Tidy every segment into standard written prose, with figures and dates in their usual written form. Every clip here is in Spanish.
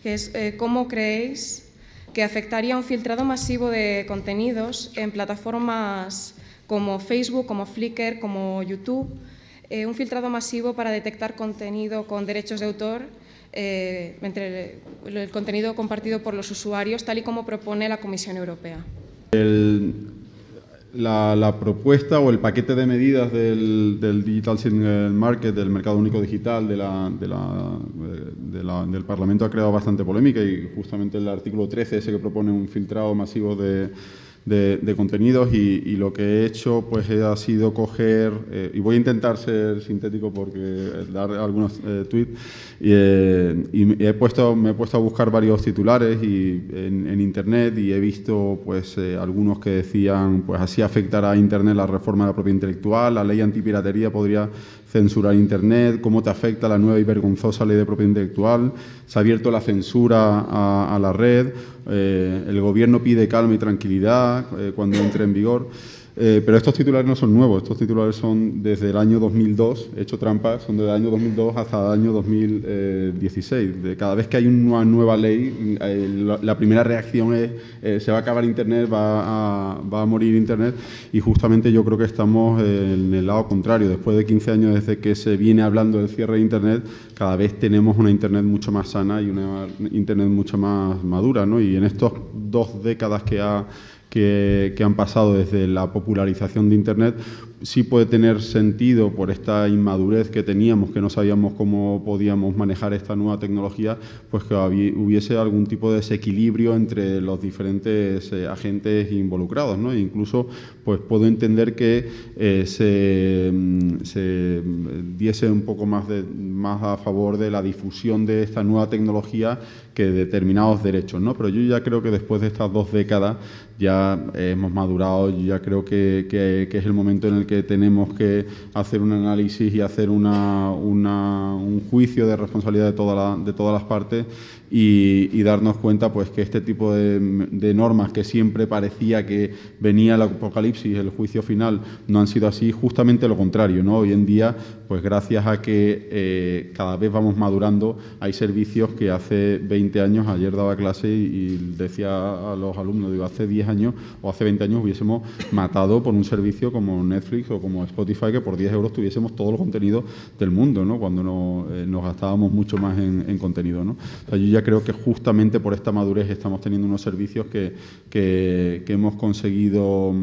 que es ¿cómo creéis que afectaría un filtrado masivo de contenidos en plataformas como Facebook, como Flickr, como YouTube, un filtrado masivo para detectar contenido con derechos de autor entre el contenido compartido por los usuarios, tal y como propone la Comisión Europea? La propuesta o el paquete de medidas del Digital Single Market, del mercado único digital del Parlamento ha creado bastante polémica, y justamente el artículo 13 ese que propone un filtrado masivo de contenidos, y lo que he hecho pues ha sido coger, y voy a intentar ser sintético porque dar algunos tweets, y me he puesto a buscar varios titulares en Internet, y he visto pues algunos que decían pues así afectará a Internet la reforma de la propiedad intelectual, la ley antipiratería podría censurar Internet, cómo te afecta la nueva y vergonzosa ley de propiedad intelectual, se ha abierto la censura a la red, el gobierno pide calma y tranquilidad cuando entre en vigor. Pero estos titulares no son nuevos, estos titulares son desde el año 2002, he hecho trampas, son desde el año 2002 hasta el año 2016. De cada vez que hay una nueva ley, la primera reacción es se va a acabar Internet, va a morir Internet, y justamente yo creo que estamos en el lado contrario. Después de 15 años desde que se viene hablando del cierre de Internet, cada vez tenemos una Internet mucho más sana y una Internet mucho más madura, ¿no? Y en estas 2 décadas que han pasado desde la popularización de Internet, sí puede tener sentido, por esta inmadurez que teníamos, que no sabíamos cómo podíamos manejar esta nueva tecnología, pues que hubiese algún tipo de desequilibrio entre los diferentes agentes involucrados, ¿no? E incluso pues puedo entender que se diese un poco más a favor de la difusión de esta nueva tecnología que determinados derechos, ¿no? Pero yo ya creo que después de estas 2 décadas ya hemos madurado, yo ya creo que es el momento en el que tenemos que hacer un análisis y hacer un juicio de responsabilidad de todas las partes, y darnos cuenta pues que este tipo de normas que siempre parecía que venía el apocalipsis, el juicio final, no han sido así, justamente lo contrario, ¿no? Hoy en día, pues gracias a que cada vez vamos madurando, hay servicios que hace 20 años, ayer daba clase y decía a los alumnos, digo, hace 10 años o hace 20 años hubiésemos matado por un servicio como Netflix o como Spotify, que por 10 euros tuviésemos todo el contenido del mundo, ¿no? Cuando nos gastábamos mucho más en contenido, ¿no? O sea, yo ya creo que justamente por esta madurez estamos teniendo unos servicios que hemos conseguido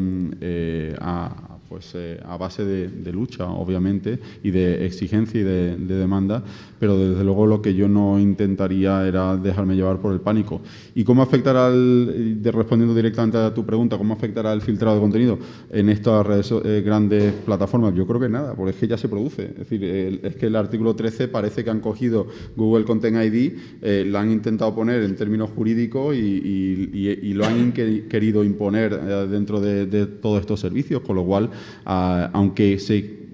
a base de lucha, obviamente, y de exigencia y de demanda, pero desde luego lo que yo no intentaría era dejarme llevar por el pánico. ¿Y cómo afectará, respondiendo directamente a tu pregunta, cómo afectará el filtrado de contenido en estas grandes plataformas? Yo creo que nada, porque es que ya se produce. Es decir, es que el artículo 13 parece que han cogido Google Content ID, lo han intentado poner en términos jurídicos y lo han querido imponer dentro de todos estos servicios, con lo cual, aunque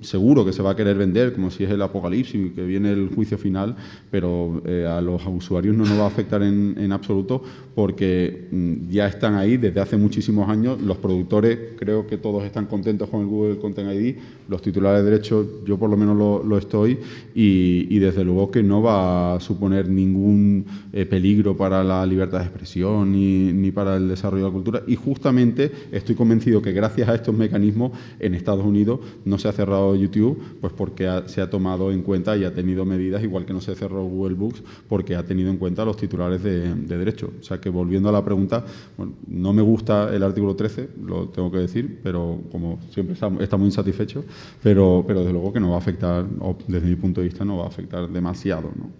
seguro que se va a querer vender como si es el apocalipsis y que viene el juicio final, pero a los usuarios no nos va a afectar en absoluto, porque ya están ahí desde hace muchísimos años. Los productores creo que todos están contentos con el Google Content ID, los titulares de derechos yo por lo menos lo estoy, y desde luego que no va a suponer ningún peligro para la libertad de expresión ni para el desarrollo de la cultura, y justamente estoy convencido que gracias a estos mecanismos en Estados Unidos no se ha cerrado YouTube, pues porque se ha tomado en cuenta y ha tenido medidas, igual que no se cerró Google Books, porque ha tenido en cuenta los titulares de derecho. O sea que, volviendo a la pregunta, bueno, no me gusta el artículo 13, lo tengo que decir, pero como siempre estamos insatisfechos, pero desde luego que no va a afectar, o desde mi punto de vista no va a afectar demasiado, ¿no?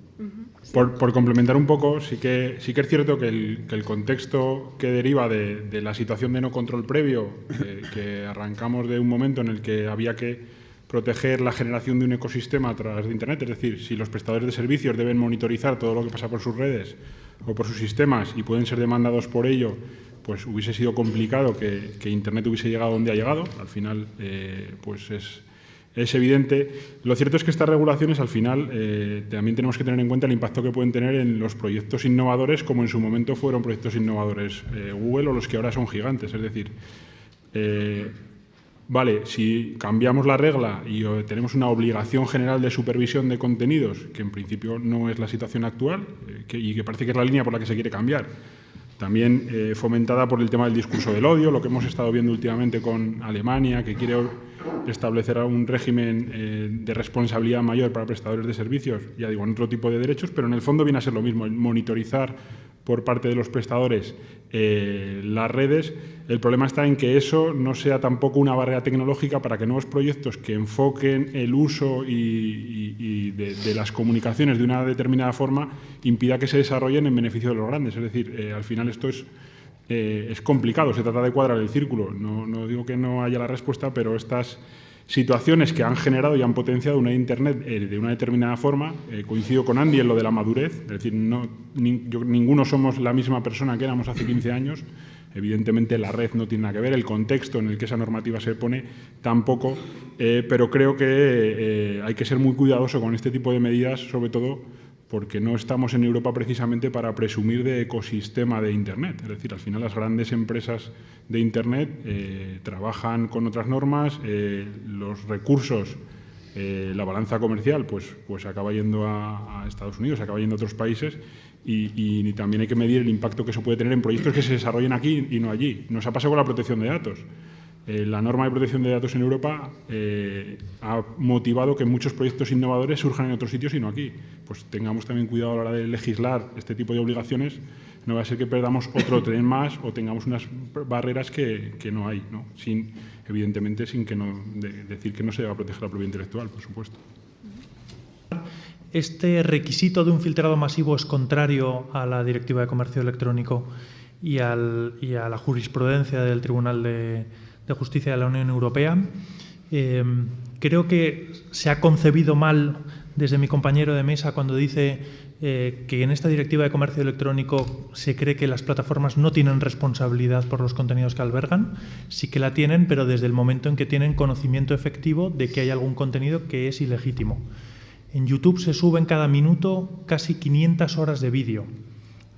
Por complementar un poco, sí que es cierto que el contexto que deriva de la situación de no control previo, que arrancamos de un momento en el que había que proteger la generación de un ecosistema a través de Internet, es decir, si los prestadores de servicios deben monitorizar todo lo que pasa por sus redes o por sus sistemas y pueden ser demandados por ello, pues hubiese sido complicado que Internet hubiese llegado donde ha llegado. Al final, pues es evidente. Lo cierto es que estas regulaciones, al final, también tenemos que tener en cuenta el impacto que pueden tener en los proyectos innovadores, como en su momento fueron proyectos innovadores Google o los que ahora son gigantes. Es decir, vale, si cambiamos la regla y tenemos una obligación general de supervisión de contenidos, que en principio no es la situación actual y que parece que es la línea por la que se quiere cambiar, también fomentada por el tema del discurso del odio, lo que hemos estado viendo últimamente con Alemania, que quiere establecer un régimen de responsabilidad mayor para prestadores de servicios, ya digo, en otro tipo de derechos, pero en el fondo viene a ser lo mismo, el monitorizar por parte de los prestadores las redes. El problema está en que eso no sea tampoco una barrera tecnológica para que nuevos proyectos que enfoquen el uso de las comunicaciones de una determinada forma impida que se desarrollen en beneficio de los grandes. Es decir, al final esto es complicado, se trata de cuadrar el círculo. No digo que no haya la respuesta, pero estas situaciones que han generado y han potenciado una Internet de una determinada forma, coincido con Andy en lo de la madurez, es decir, ninguno somos la misma persona que éramos hace 15 años, evidentemente la red no tiene nada que ver, el contexto en el que esa normativa se pone tampoco, pero creo que hay que ser muy cuidadoso con este tipo de medidas, sobre todo porque no estamos en Europa precisamente para presumir de ecosistema de Internet. Es decir, al final las grandes empresas de Internet trabajan con otras normas, los recursos, la balanza comercial, pues acaba yendo a Estados Unidos, acaba yendo a otros países y también hay que medir el impacto que eso puede tener en proyectos que se desarrollen aquí y no allí. Nos ha pasado con la protección de datos. La norma de protección de datos en Europa ha motivado que muchos proyectos innovadores surjan en otros sitios y no aquí. Pues tengamos también cuidado a la hora de legislar este tipo de obligaciones, no va a ser que perdamos otro tren más o tengamos unas barreras que no hay, ¿no? Evidentemente sin decir que no se va a proteger la propiedad intelectual, por supuesto. Este requisito de un filtrado masivo es contrario a la Directiva de Comercio Electrónico y a la jurisprudencia del Tribunal de Justicia de la Unión Europea. Creo que se ha concebido mal desde mi compañero de mesa cuando dice que en esta Directiva de Comercio Electrónico se cree que las plataformas no tienen responsabilidad por los contenidos que albergan. Sí que la tienen, pero desde el momento en que tienen conocimiento efectivo de que hay algún contenido que es ilegítimo. En YouTube se suben cada minuto casi 500 horas de vídeo.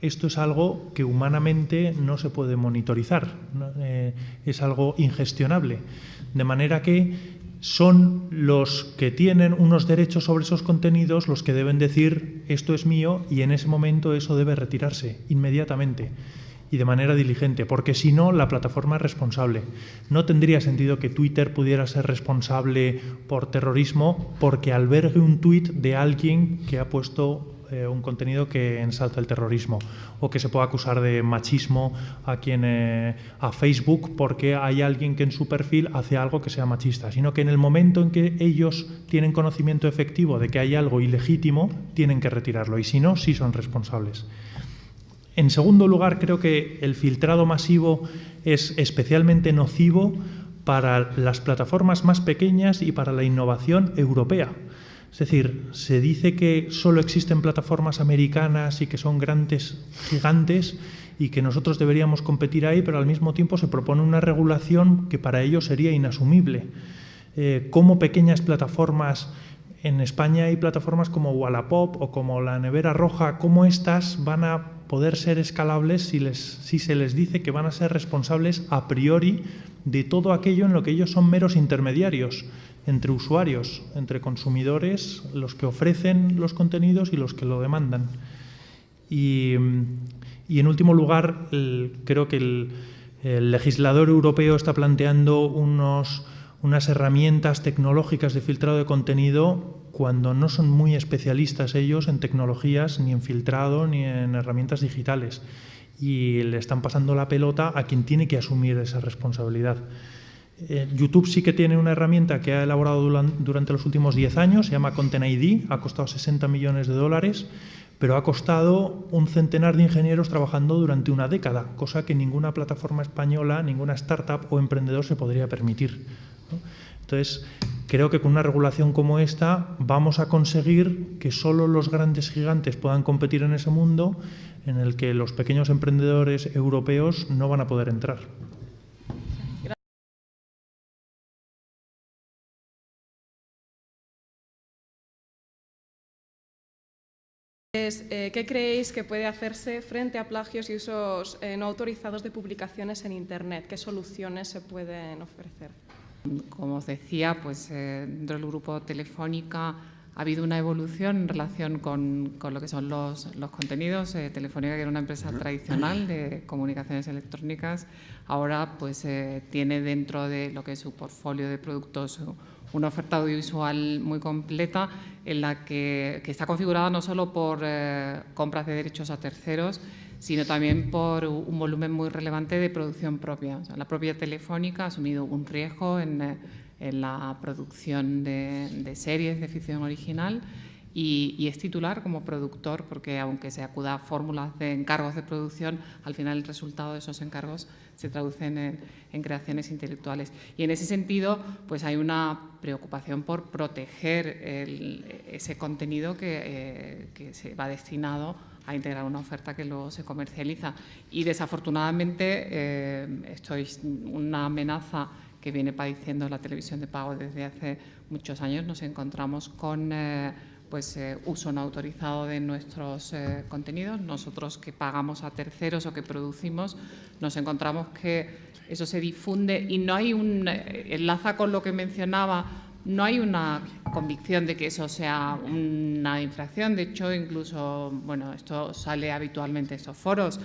Esto es algo que humanamente no se puede monitorizar, ¿no? Es algo ingestionable. De manera que son los que tienen unos derechos sobre esos contenidos los que deben decir esto es mío y en ese momento eso debe retirarse inmediatamente y de manera diligente, porque si no, la plataforma es responsable. No tendría sentido que Twitter pudiera ser responsable por terrorismo porque albergue un tuit de alguien que ha puesto un contenido que ensalza el terrorismo, o que se pueda acusar de machismo a Facebook porque hay alguien que en su perfil hace algo que sea machista, sino que en el momento en que ellos tienen conocimiento efectivo de que hay algo ilegítimo, tienen que retirarlo, y si no, sí son responsables. En segundo lugar, creo que el filtrado masivo es especialmente nocivo para las plataformas más pequeñas y para la innovación europea. Es decir, se dice que solo existen plataformas americanas y que son grandes gigantes y que nosotros deberíamos competir ahí, pero al mismo tiempo se propone una regulación que para ellos sería inasumible. Cómo pequeñas plataformas, en España hay plataformas como Wallapop o como la Nevera Roja, cómo estas van a poder ser escalables si se les dice que van a ser responsables a priori de todo aquello en lo que ellos son meros intermediarios entre usuarios, entre consumidores, los que ofrecen los contenidos y los que lo demandan. Y en último lugar, creo que el legislador europeo está planteando unas herramientas tecnológicas de filtrado de contenido cuando no son muy especialistas ellos en tecnologías, ni en filtrado, ni en herramientas digitales. Y le están pasando la pelota a quien tiene que asumir esa responsabilidad. YouTube sí que tiene una herramienta que ha elaborado durante los últimos 10 años, se llama Content ID, ha costado 60 millones de dólares, pero ha costado un centenar de ingenieros trabajando durante una década, cosa que ninguna plataforma española, ninguna startup o emprendedor se podría permitir, ¿no? Entonces, creo que con una regulación como esta vamos a conseguir que solo los grandes gigantes puedan competir en ese mundo en el que los pequeños emprendedores europeos no van a poder entrar. ¿Qué creéis que puede hacerse frente a plagios y usos no autorizados de publicaciones en Internet? ¿Qué soluciones se pueden ofrecer? Como os decía, pues dentro del grupo Telefónica ha habido una evolución en relación con lo que son los contenidos. Telefónica, que era una empresa tradicional de comunicaciones electrónicas, ahora pues tiene dentro de lo que es su portfolio de productos una oferta audiovisual muy completa, en la que está configurada no solo por compras de derechos a terceros, sino también por un volumen muy relevante de producción propia. O sea, la propia Telefónica ha asumido un riesgo en la producción de series de ficción original y es titular como productor, porque aunque se acuda a fórmulas de encargos de producción, al final el resultado de esos encargos se traducen en creaciones intelectuales. Y en ese sentido, pues hay una preocupación por proteger ese contenido que se va destinado a integrar una oferta que luego se comercializa. Y desafortunadamente esto es una amenaza que viene padeciendo la televisión de pago desde hace muchos años. Nos encontramos con uso no autorizado de nuestros contenidos. Nosotros que pagamos a terceros o que producimos, nos encontramos que eso se difunde y no hay enlaza con lo que mencionaba, no hay una convicción de que eso sea una infracción. De hecho, incluso, bueno, esto sale habitualmente en estos foros,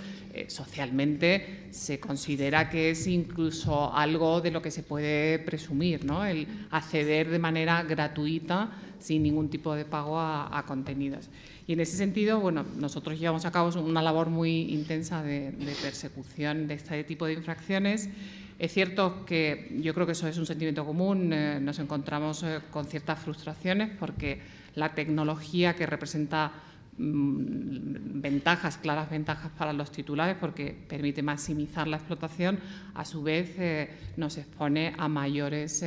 socialmente se considera que es incluso algo de lo que se puede presumir, ¿no? El acceder de manera gratuita, sin ningún tipo de pago a contenidos. Y en ese sentido, bueno, nosotros llevamos a cabo una labor muy intensa de persecución de este tipo de infracciones. Es cierto que yo creo que eso es un sentimiento común. Nos encontramos con ciertas frustraciones porque la tecnología, que representa ventajas, claras ventajas para los titulares, porque permite maximizar la explotación, a su vez nos expone a mayores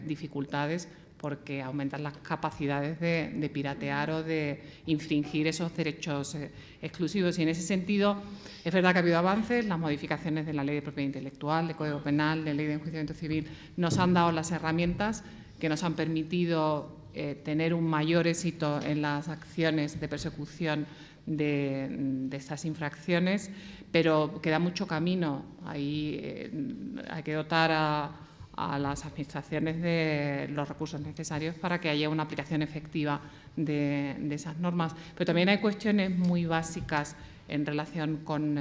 dificultades, porque aumentan las capacidades de piratear o de infringir esos derechos exclusivos. Y en ese sentido, es verdad que ha habido avances. Las modificaciones de la Ley de Propiedad Intelectual, de Código Penal, de Ley de Enjuiciamiento Civil, nos han dado las herramientas que nos han permitido tener un mayor éxito en las acciones de persecución de estas infracciones, pero queda mucho camino. Ahí hay que dotar a las administraciones de los recursos necesarios para que haya una aplicación efectiva de esas normas. Pero también hay cuestiones muy básicas en relación con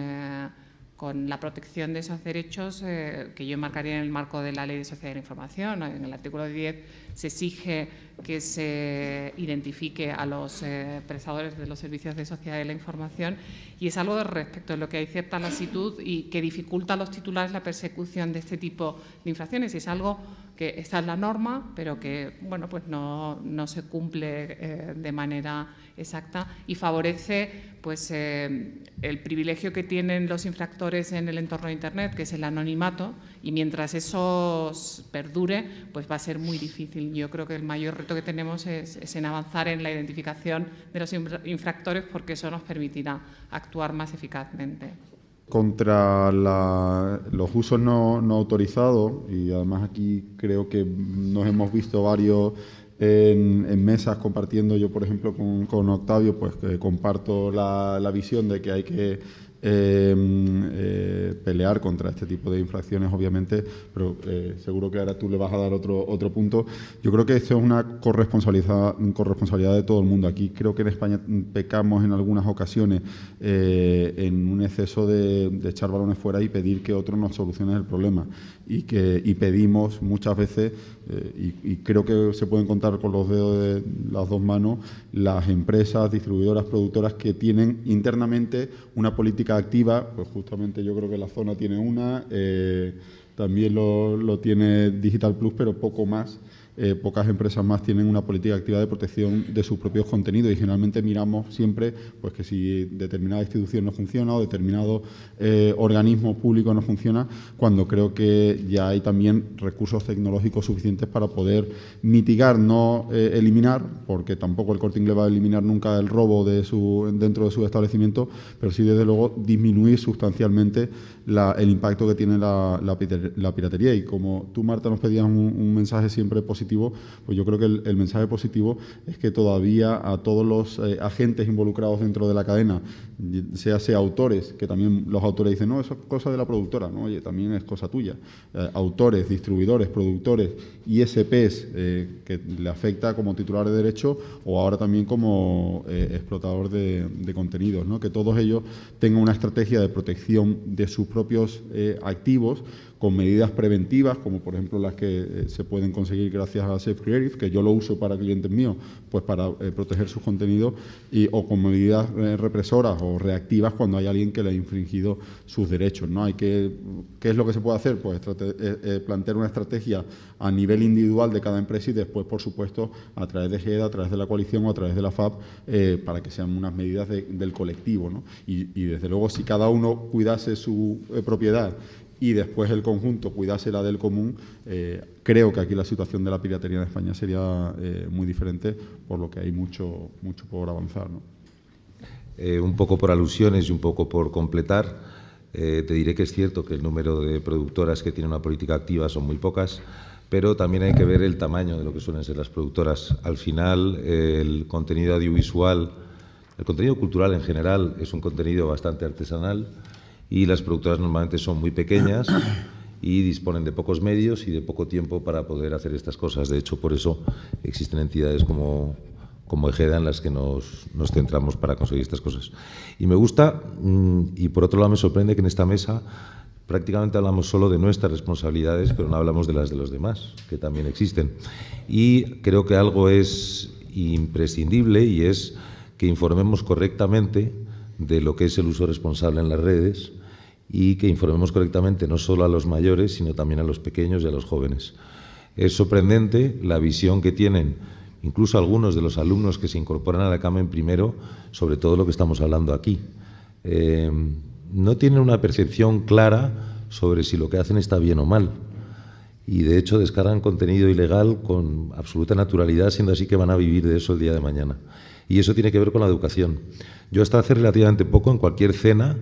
la protección de esos derechos que yo enmarcaría en el marco de la Ley de Sociedad de la Información. En el artículo 10 se exige que se identifique a los prestadores de los servicios de sociedad de la información, y es algo respecto de lo que hay cierta lasitud y que dificulta a los titulares la persecución de este tipo de infracciones. Es algo que está en la norma, pero que bueno, pues no se cumple de manera exacta y favorece pues, el privilegio que tienen los infractores en el entorno de Internet, que es el anonimato, y mientras eso perdure, pues va a ser muy difícil. Yo creo que el mayor reto que tenemos es en avanzar en la identificación de los infractores, porque eso nos permitirá actuar más eficazmente. Contra los usos no autorizados, y además aquí creo que nos hemos visto varios en mesas compartiendo. Yo, por ejemplo, con Octavio, pues comparto la visión de que hay que pelear contra este tipo de infracciones, obviamente, pero seguro que ahora tú le vas a dar otro punto. Yo creo que esto es una corresponsabilidad de todo el mundo. Aquí creo que en España pecamos en algunas ocasiones en un exceso de echar balones fuera y pedir que otros nos solucionen el problema, y pedimos muchas veces, y creo que se pueden contar con los dedos de las dos manos, las empresas, distribuidoras, productoras que tienen internamente una política activa. Pues justamente yo creo que la Zona tiene una, también lo tiene Digital Plus, pero poco más. Pocas empresas más tienen una política activa de protección de sus propios contenidos, y generalmente miramos siempre pues que si determinada institución no funciona o determinado organismo público no funciona, cuando creo que ya hay también recursos tecnológicos suficientes para poder mitigar, no eliminar, porque tampoco el Corte Inglés va a eliminar nunca el robo dentro de su establecimiento, pero sí desde luego disminuir sustancialmente el impacto que tiene la piratería. Y como tú, Marta, nos pedías un mensaje siempre positivo positivo, pues yo creo que el mensaje positivo es que todavía a todos los agentes involucrados dentro de la cadena, sea autores, que también los autores dicen, no, eso es cosa de la productora, no, oye, también es cosa tuya. Autores, distribuidores, productores, ISPs, que le afecta como titular de derecho o ahora también como explotador de contenidos, ¿no? Que todos ellos tengan una estrategia de protección de sus propios activos con medidas preventivas, como por ejemplo las que se pueden conseguir gracias a Safe Creative, que yo lo uso para clientes míos, pues para proteger sus contenidos, o con medidas represoras o reactivas cuando hay alguien que le ha infringido sus derechos, ¿no? ¿Qué es lo que se puede hacer? Pues plantear una estrategia a nivel individual de cada empresa y después, por supuesto, a través de GEDA, a través de la coalición o a través de la FAB, para que sean unas medidas del colectivo, ¿no? Y desde luego, si cada uno cuidase su propiedad y después el conjunto cuidase la del común, creo que aquí la situación de la piratería en España sería muy diferente, por lo que hay mucho por avanzar, ¿no? Un poco por alusiones y un poco por completar, te diré que es cierto que el número de productoras que tienen una política activa son muy pocas, pero también hay que ver el tamaño de lo que suelen ser las productoras. Al final, el contenido audiovisual, el contenido cultural en general, es un contenido bastante artesanal, y las productoras normalmente son muy pequeñas y disponen de pocos medios y de poco tiempo para poder hacer estas cosas. De hecho, por eso existen entidades como EGEDA en las que nos centramos para conseguir estas cosas. Y me gusta, y por otro lado me sorprende que en esta mesa prácticamente hablamos solo de nuestras responsabilidades, pero no hablamos de las de los demás, que también existen. Y creo que algo es imprescindible, y es que informemos correctamente de lo que es el uso responsable en las redes, y que informemos correctamente no solo a los mayores, sino también a los pequeños y a los jóvenes. Es sorprendente la visión que tienen incluso algunos de los alumnos que se incorporan a la CAMEN primero sobre todo lo que estamos hablando aquí. No tienen una percepción clara sobre si lo que hacen está bien o mal, y de hecho descargan contenido ilegal con absoluta naturalidad, siendo así que van a vivir de eso el día de mañana. Y eso tiene que ver con la educación. Yo hasta hace relativamente poco, en cualquier cena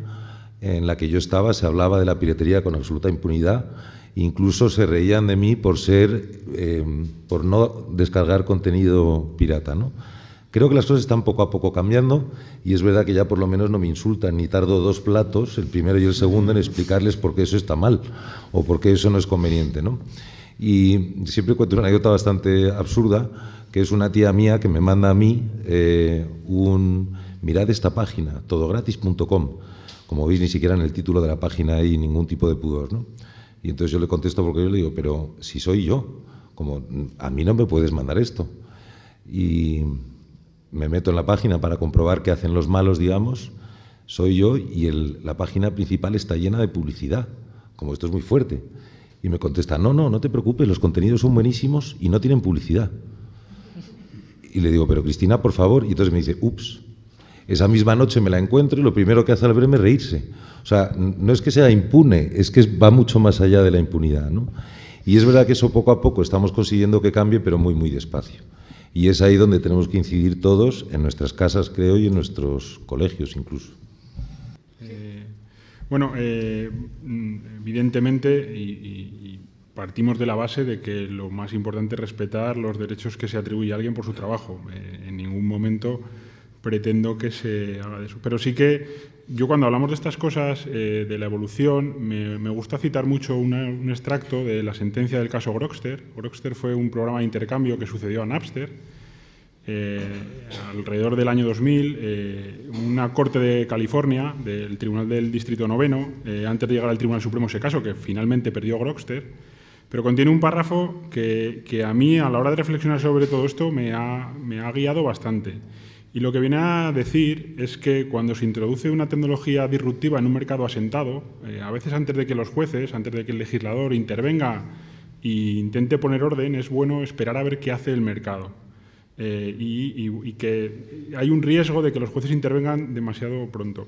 en la que yo estaba, se hablaba de la piratería con absoluta impunidad. Incluso se reían de mí por no descargar contenido pirata, ¿no? Creo que las cosas están poco a poco cambiando, y es verdad que ya por lo menos no me insultan, ni tardo 2 platos, el primero y el segundo, en explicarles por qué eso está mal o por qué eso no es conveniente, ¿no? Y siempre cuento una anécdota bastante absurda, que es una tía mía que me manda a mí mirad esta página, todogratis.com. Como veis, ni siquiera en el título de la página hay ningún tipo de pudor, ¿no? Y entonces yo le contesto, porque yo le digo, pero si soy yo, como a mí no me puedes mandar esto. Y me meto en la página para comprobar qué hacen los malos, digamos, soy yo, y la página principal está llena de publicidad, como esto es muy fuerte. Y me contesta, no te preocupes, los contenidos son buenísimos y no tienen publicidad. Y le digo, pero Cristina, por favor. Y entonces me dice, ups. Esa misma noche me la encuentro y lo primero que hace al verme es reírse. O sea, no es que sea impune, es que va mucho más allá de la impunidad, ¿no? Y es verdad que eso poco a poco estamos consiguiendo que cambie, pero muy, muy despacio. Y es ahí donde tenemos que incidir todos, en nuestras casas, creo, y en nuestros colegios incluso. Bueno, evidentemente, y partimos de la base de que lo más importante es respetar los derechos que se atribuye a alguien por su trabajo. En ningún momento pretendo que se haga de eso. Pero sí que yo, cuando hablamos de estas cosas, de la evolución, me gusta citar mucho un extracto de la sentencia del caso Grokster. Grokster fue un programa de intercambio que sucedió a Napster. Alrededor del año 2000, una corte de California, del Tribunal del Distrito Noveno, antes de llegar al Tribunal Supremo ese caso, que finalmente perdió Grokster, pero contiene un párrafo que a mí, a la hora de reflexionar sobre todo esto, me ha guiado bastante. Y lo que viene a decir es que cuando se introduce una tecnología disruptiva en un mercado asentado, a veces antes de que los jueces, antes de que el legislador intervenga e intente poner orden, es bueno esperar a ver qué hace el mercado. Y que hay un riesgo de que los jueces intervengan demasiado pronto.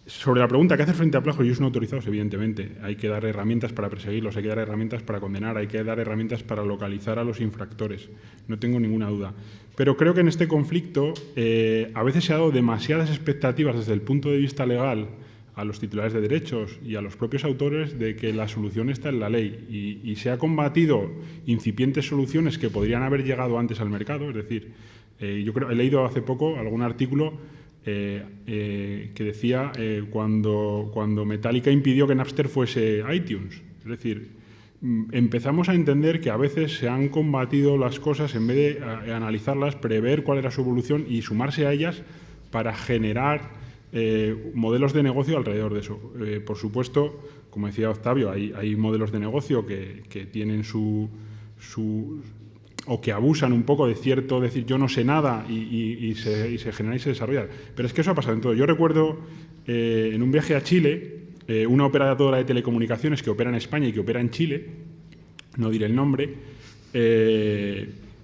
Sobre la pregunta, ¿qué hacer frente a plagios no autorizados? Evidentemente, hay que dar herramientas para perseguirlos, hay que dar herramientas para condenar, hay que dar herramientas para localizar a los infractores. No tengo ninguna duda. Pero creo que en este conflicto a veces se ha dado demasiadas expectativas desde el punto de vista legal a los titulares de derechos y a los propios autores de que la solución está en la ley y se ha combatido incipientes soluciones que podrían haber llegado antes al mercado. Es decir, yo creo, he leído hace poco algún artículo que decía cuando Metallica impidió que Napster fuese iTunes. Es decir, empezamos a entender que a veces se han combatido las cosas en vez de analizarlas, prever cuál era su evolución y sumarse a ellas para generar modelos de negocio alrededor de eso. Por supuesto, como decía Octavio, hay modelos de negocio que tienen o que abusan un poco de cierto decir yo no sé nada y se generan y se desarrollan. Pero es que eso ha pasado en todo. Yo recuerdo en un viaje a Chile, una operadora de telecomunicaciones que opera en España y que opera en Chile, no diré el nombre,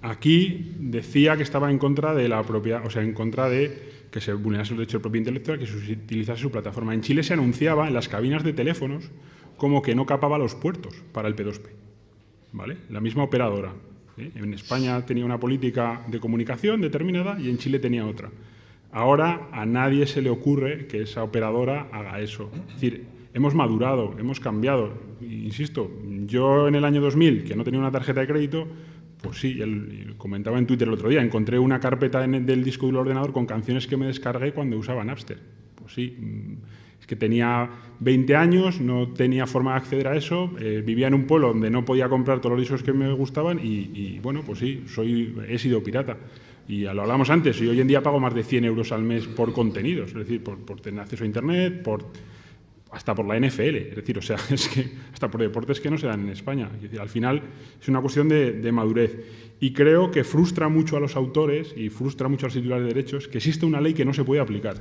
aquí decía que estaba en contra de la propiedad, o sea, en contra de que se vulnerase el derecho de propiedad intelectual, que se utilizase su plataforma. En Chile se anunciaba en las cabinas de teléfonos como que no capaba los puertos para el P2P. ¿Vale? La misma operadora. En España tenía una política de comunicación determinada y en Chile tenía otra. Ahora a nadie se le ocurre que esa operadora haga eso. Es decir, hemos madurado, hemos cambiado. Insisto, yo en el año 2000, que no tenía una tarjeta de crédito, pues sí, comentaba en Twitter el otro día, encontré una carpeta del disco del ordenador con canciones que me descargué cuando usaba Napster. Pues sí, es que tenía 20 años, no tenía forma de acceder a eso, vivía en un pueblo donde no podía comprar todos los discos que me gustaban y bueno, pues sí, he sido pirata. Y lo hablamos antes, y hoy en día pago más de 100 euros al mes por contenidos, es decir, por tener acceso a Internet, hasta por la NFL, es decir, o sea, es que hasta por deportes que no se dan en España. Es decir, al final es una cuestión de madurez. Y creo que frustra mucho a los autores y frustra mucho a los titulares de derechos que existe una ley que no se puede aplicar.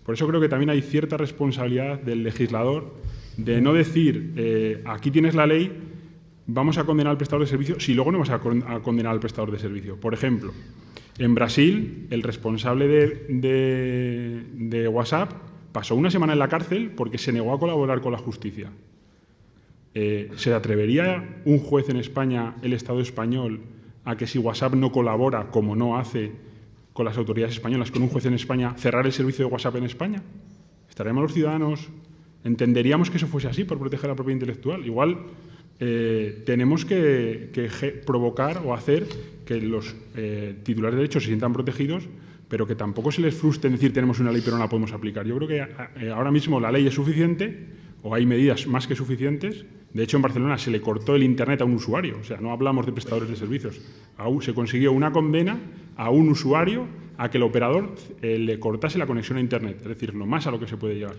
Por eso creo que también hay cierta responsabilidad del legislador de no decir, aquí tienes la ley, vamos a condenar al prestador de servicio, si luego no vas a condenar al prestador de servicio. Por ejemplo, en Brasil, el responsable de WhatsApp pasó una semana en la cárcel porque se negó a colaborar con la justicia. ¿Se atrevería un juez en España, el Estado español, a que si WhatsApp no colabora, como no hace con las autoridades españolas, con un juez en España, cerrar el servicio de WhatsApp en España? ¿Estaríamos los ciudadanos? ¿Entenderíamos que eso fuese así por proteger la propiedad intelectual? Igual tenemos que provocar o hacer que los titulares de derechos se sientan protegidos, pero que tampoco se les frustre en decir tenemos una ley pero no la podemos aplicar. Yo creo que ahora mismo la ley es suficiente o hay medidas más que suficientes. De hecho, en Barcelona se le cortó el Internet a un usuario. O sea, no hablamos de prestadores de servicios. Se consiguió una condena a un usuario a que el operador le cortase la conexión a Internet. Es decir, lo más a lo que se puede llegar.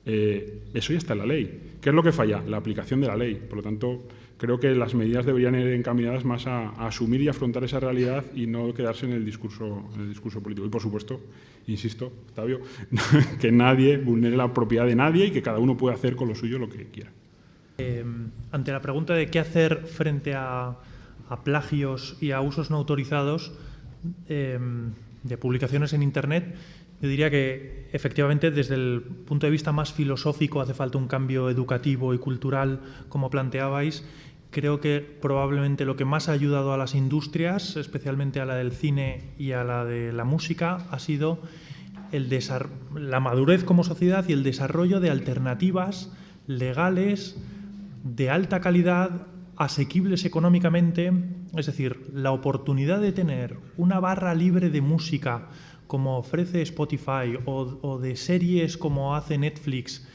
Eso ya está en la ley. ¿Qué es lo que falla? La aplicación de la ley. Por lo tanto, creo que las medidas deberían ir encaminadas más a asumir y afrontar esa realidad y no quedarse en el discurso político. Y, por supuesto, insisto, Octavio, que nadie vulnere la propiedad de nadie y que cada uno pueda hacer con lo suyo lo que quiera. Ante la pregunta de qué hacer frente a plagios y a usos no autorizados de publicaciones en Internet, yo diría que efectivamente desde el punto de vista más filosófico hace falta un cambio educativo y cultural, como planteabais. Creo que probablemente lo que más ha ayudado a las industrias, especialmente a la del cine y a la de la música, ha sido la madurez como sociedad y el desarrollo de alternativas legales de alta calidad, asequibles económicamente, es decir, la oportunidad de tener una barra libre de música como ofrece Spotify o de series como hace Netflix.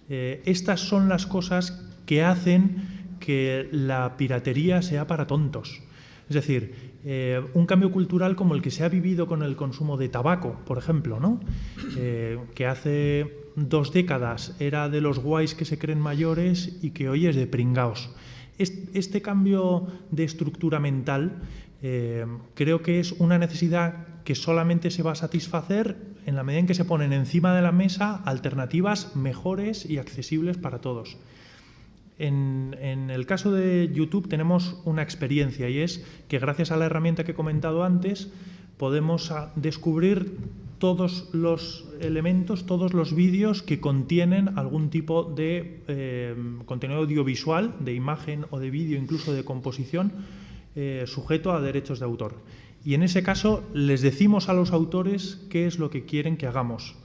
Estas son las cosas que hacen que la piratería sea para tontos. Es decir, un cambio cultural como el que se ha vivido con el consumo de tabaco, por ejemplo, ¿no? Que hace 2 décadas era de los guays que se creen mayores y que hoy es de pringaos. Este cambio de estructura mental creo que es una necesidad que solamente se va a satisfacer en la medida en que se ponen encima de la mesa alternativas mejores y accesibles para todos. En el caso de YouTube tenemos una experiencia y es que gracias a la herramienta que he comentado antes podemos descubrir todos los elementos, todos los vídeos que contienen algún tipo de contenido audiovisual, de imagen o de vídeo, incluso de composición, sujeto a derechos de autor. Y en ese caso les decimos a los autores qué es lo que quieren que hagamos.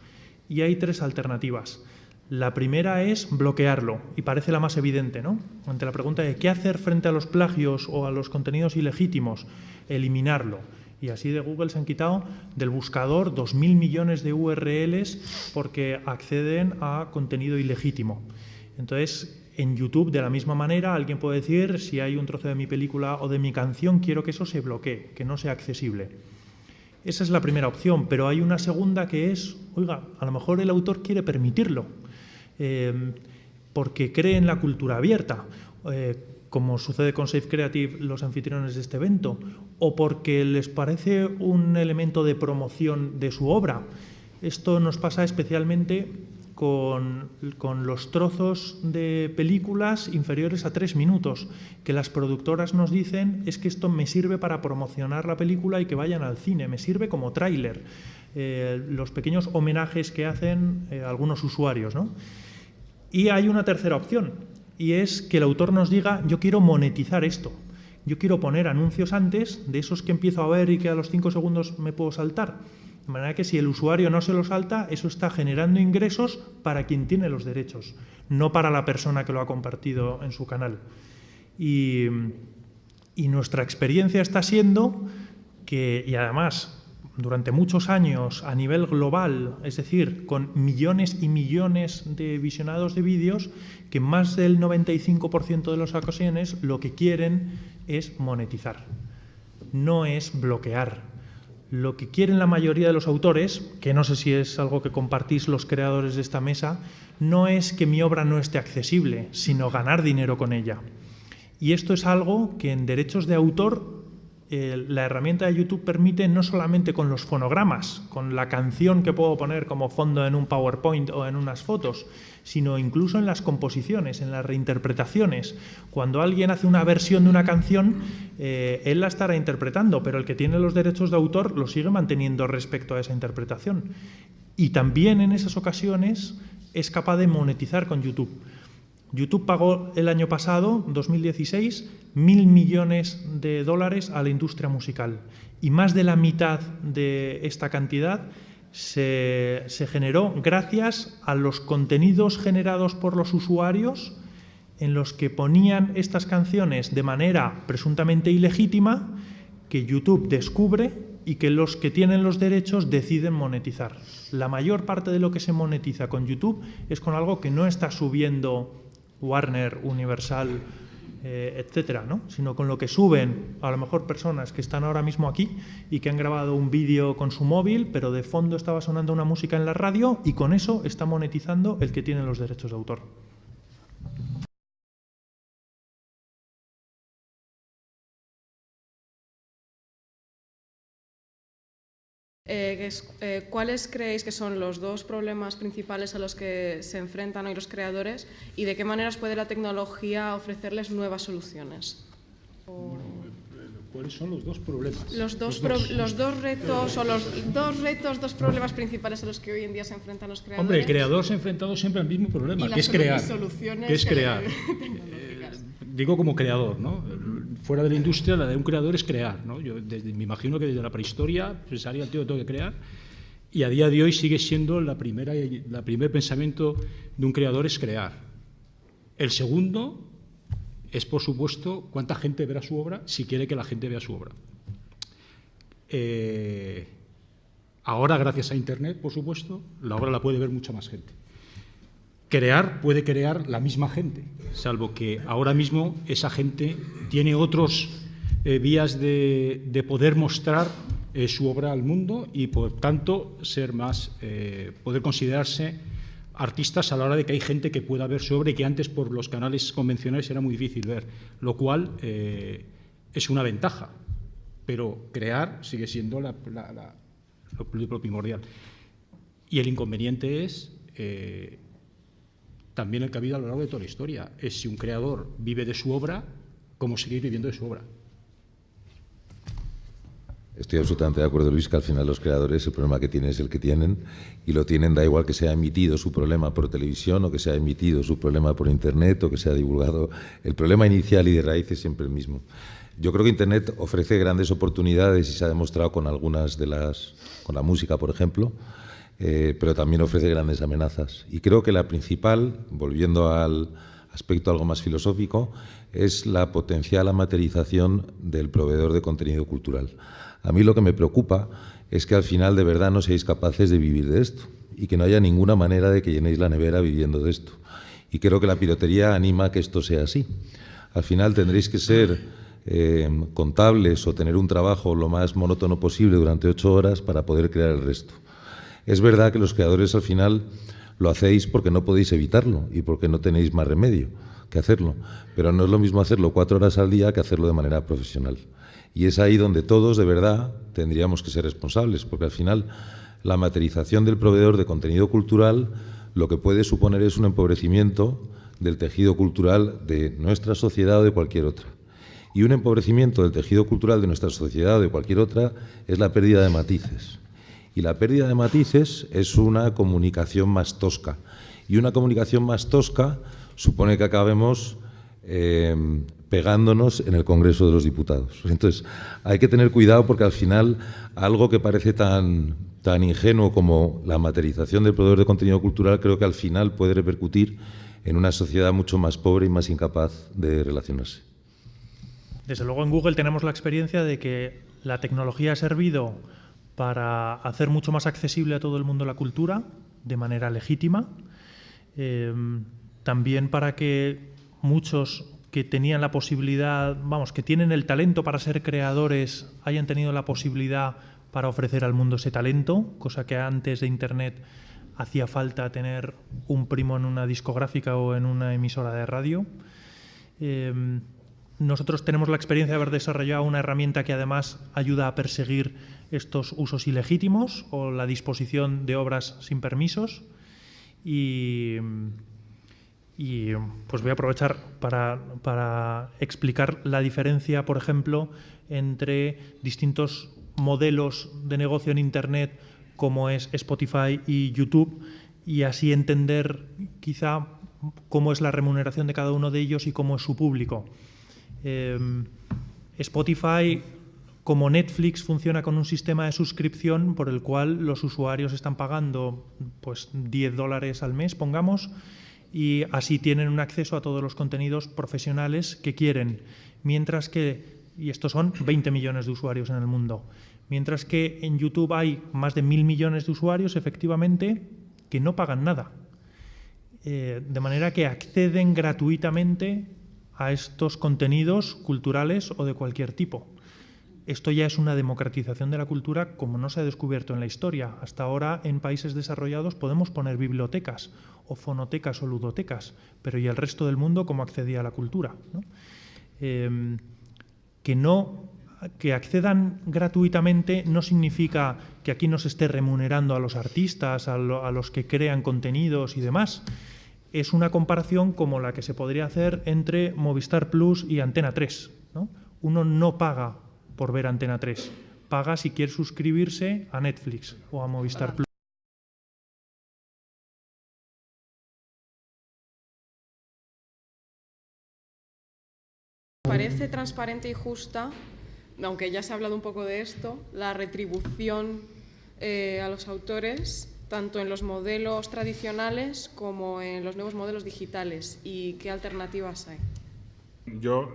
Y hay 3 alternativas. La primera es bloquearlo, y parece la más evidente, ¿no? Ante la pregunta de qué hacer frente a los plagios o a los contenidos ilegítimos, eliminarlo. Y así de Google se han quitado del buscador 2.000 millones de URLs porque acceden a contenido ilegítimo. Entonces, en YouTube, de la misma manera, alguien puede decir, si hay un trozo de mi película o de mi canción, quiero que eso se bloquee, que no sea accesible. Esa es la primera opción, pero hay una segunda que es, oiga, a lo mejor el autor quiere permitirlo, porque cree en la cultura abierta, como sucede con Safe Creative, los anfitriones de este evento, o porque les parece un elemento de promoción de su obra. Esto nos pasa especialmente con los trozos de películas inferiores a 3 minutos, que las productoras nos dicen es que esto me sirve para promocionar la película y que vayan al cine, me sirve como tráiler. Los pequeños homenajes que hacen algunos usuarios, ¿no? Y hay una tercera opción, y es que el autor nos diga, yo quiero monetizar esto, yo quiero poner anuncios antes de esos que empiezo a ver y que a los 5 segundos me puedo saltar. De manera que si el usuario no se lo salta, eso está generando ingresos para quien tiene los derechos, no para la persona que lo ha compartido en su canal. Y nuestra experiencia está siendo que, y además, durante muchos años a nivel global, es decir, con millones y millones de visionados de vídeos, que más del 95% de las ocasiones lo que quieren es monetizar, no es bloquear. Lo que quieren la mayoría de los autores, que no sé si es algo que compartís los creadores de esta mesa, no es que mi obra no esté accesible, sino ganar dinero con ella. Y esto es algo que en derechos de autor la herramienta de YouTube permite no solamente con los fonogramas, con la canción que puedo poner como fondo en un PowerPoint o en unas fotos, sino incluso en las composiciones, en las reinterpretaciones. Cuando alguien hace una versión de una canción, él la estará interpretando, pero el que tiene los derechos de autor lo sigue manteniendo respecto a esa interpretación. Y también en esas ocasiones es capaz de monetizar con YouTube. YouTube pagó el año pasado, 2016, $1.000 millones a la industria musical, y más de la mitad de esta cantidad se generó gracias a los contenidos generados por los usuarios en los que ponían estas canciones de manera presuntamente ilegítima, que YouTube descubre y que los que tienen los derechos deciden monetizar. La mayor parte de lo que se monetiza con YouTube es con algo que no está subiendo Warner, Universal, etcétera, ¿no? Sino con lo que suben a lo mejor personas que están ahora mismo aquí y que han grabado un vídeo con su móvil, pero de fondo estaba sonando una música en la radio, y con eso está monetizando el que tiene los derechos de autor. ¿Cuáles creéis que son los dos problemas principales a los que se enfrentan hoy los creadores, y de qué maneras puede la tecnología ofrecerles nuevas soluciones? ¿Cuáles son los dos problemas? Los dos problemas principales a los que hoy en día se enfrentan los creadores. Hombre, el creador se ha enfrentado siempre al mismo problema, que es crear. Digo como creador, ¿no? Fuera de la industria, la de un creador es crear, ¿no? Yo me imagino que desde la prehistoria pensaría el tío tengo que crear, y a día de hoy sigue siendo el primer pensamiento de un creador es crear. El segundo es, por supuesto, cuánta gente verá su obra, si quiere que la gente vea su obra. Ahora, gracias a Internet, por supuesto, la obra la puede ver mucha más gente. Crear puede crear la misma gente, salvo que ahora mismo esa gente tiene otros vías de poder mostrar su obra al mundo y, por tanto, ser más, poder considerarse artistas a la hora de que hay gente que pueda ver su obra y que antes por los canales convencionales era muy difícil ver, lo cual es una ventaja, pero crear sigue siendo lo primordial. Y el inconveniente es también el que ha habido a lo largo de toda la historia, es si un creador vive de su obra, cómo seguir viviendo de su obra. Estoy absolutamente de acuerdo, Luis, que al final los creadores el problema que tienen es el que tienen, y lo tienen, da igual que se haya emitido su problema por televisión o que se haya emitido su problema por Internet o que se haya divulgado. El problema inicial y de raíz es siempre el mismo. Yo creo que Internet ofrece grandes oportunidades y se ha demostrado con algunas con la música, por ejemplo, pero también ofrece grandes amenazas. Y creo que la principal, volviendo al aspecto algo más filosófico, es la potencial amaterización del proveedor de contenido cultural. A mí lo que me preocupa es que al final de verdad no seáis capaces de vivir de esto y que no haya ninguna manera de que llenéis la nevera viviendo de esto. Y creo que la piratería anima a que esto sea así. Al final tendréis que ser contables o tener un trabajo lo más monótono posible durante 8 horas para poder crear el resto. Es verdad que los creadores al final lo hacéis porque no podéis evitarlo y porque no tenéis más remedio que hacerlo, pero no es lo mismo hacerlo 4 horas al día que hacerlo de manera profesional. Y es ahí donde todos, de verdad, tendríamos que ser responsables, porque al final la materialización del proveedor de contenido cultural lo que puede suponer es un empobrecimiento del tejido cultural de nuestra sociedad o de cualquier otra. Y un empobrecimiento del tejido cultural de nuestra sociedad o de cualquier otra es la pérdida de matices. Y la pérdida de matices es una comunicación más tosca. Y una comunicación más tosca supone que acabemos pegándonos en el Congreso de los Diputados. Entonces, hay que tener cuidado porque al final algo que parece tan ingenuo como la materialización del proveedor de contenido cultural creo que al final puede repercutir en una sociedad mucho más pobre y más incapaz de relacionarse. Desde luego en Google tenemos la experiencia de que la tecnología ha servido para hacer mucho más accesible a todo el mundo la cultura de manera legítima, también para que muchos que tenían la posibilidad, que tienen el talento para ser creadores, hayan tenido la posibilidad para ofrecer al mundo ese talento, cosa que antes de Internet hacía falta tener un primo en una discográfica o en una emisora de radio. Nosotros tenemos la experiencia de haber desarrollado una herramienta que además ayuda a perseguir estos usos ilegítimos o la disposición de obras sin permisos y pues voy a aprovechar para explicar la diferencia, por ejemplo, entre distintos modelos de negocio en Internet como es Spotify y YouTube y así entender quizá cómo es la remuneración de cada uno de ellos y cómo es su público. Spotify, como Netflix, funciona con un sistema de suscripción por el cual los usuarios están pagando pues $10 al mes, pongamos, y así tienen un acceso a todos los contenidos profesionales que quieren, mientras que, y estos son 20 millones de usuarios en el mundo, mientras que en YouTube hay más de 1.000 millones de usuarios, efectivamente, que no pagan nada. De manera que acceden gratuitamente a estos contenidos culturales o de cualquier tipo. Esto ya es una democratización de la cultura como no se ha descubierto en la historia. Hasta ahora en países desarrollados podemos poner bibliotecas o fonotecas o ludotecas, pero ¿y el resto del mundo cómo accedía a la cultura? ¿No? Que accedan gratuitamente no significa que aquí no se esté remunerando a los artistas, a los que crean contenidos y demás. Es una comparación como la que se podría hacer entre Movistar Plus y Antena 3, ¿no? Uno no paga por ver Antena 3, paga si quiere suscribirse a Netflix o a Movistar Plus. Parece transparente y justa, aunque ya se ha hablado un poco de esto, la retribución a los autores, tanto en los modelos tradicionales como en los nuevos modelos digitales. ¿Y qué alternativas hay? Yo,